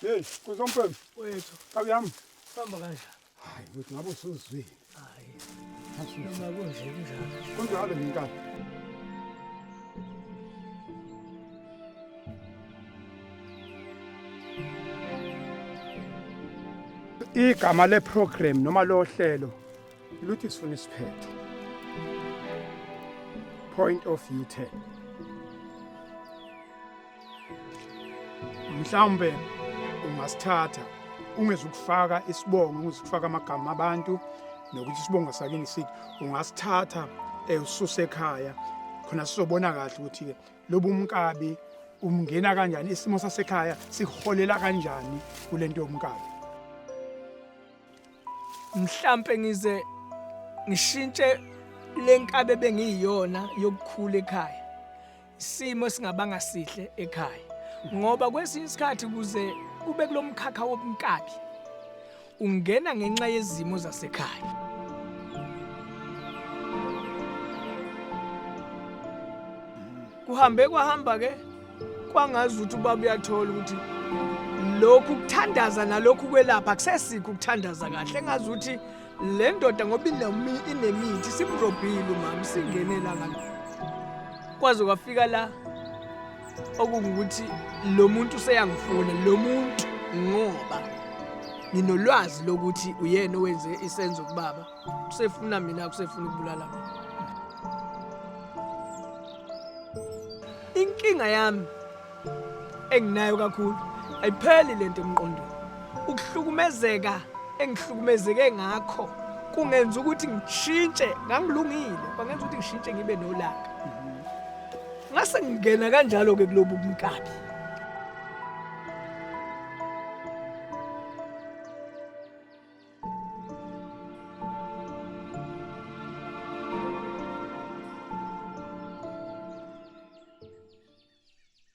Hey, kuzompembe. Wethu, Kabi yami. hamba kanjani? Hayi, ukuthi ngabe usuzwile. Hayi. Asizwe. Noma kunje kunjalo. Kunjalo ngenkani. Igama le program noma lo hlelo luthi sifuna isiphetho. Point of view 10. Mhlawumbe ungasithatha ungezukufaka isibongo, ungezukufaka amagama abantu nokuthi isibongo sakini sithi ungasithatha ususe ekhaya khona sizobona kahle ukuthi ke lobu umkabi umngena kanjani, isimo sasekhaya siholela kanjani kulento yomkabi. Mhlambe ngize ngishintshe lenkabe bengiyiyona yokukhula ekhaya. Isimo singabanga sihle ekhaya. Ngoba kwesinye isikhathi kuze ube kulomkhakha wobunkabi ungena ngenxa yezimo zasekhaya. Kuhambe kwahamba ke kwangazi ukuthi ubaba uyathola ukuthi lokhu kuthandaza nalokhu kwelapha akusesikho ukuthandaza kahle engazi ukuthi le ndoda ngoba inemithi simrobhile mama singenela ngalo kwaze kwafika la okungukuthi lo muntu useyangifuna lo muntu ngoba nginolwazi lokuthi uyena owenze isenzo kubaba usefuna mina usefuna ukubulala mina. Inkinga yami enginayo kakhulu ayipheli lento emqondweni. Ukuhlukumezeka engihlukumezeke ngakho kungenza ukuthi ngishintshe ngangilungile, kwangenza ukuthi ngishintshe ngibe nolaka. Ngase ngingena kanjalo ke kulobu umkabi.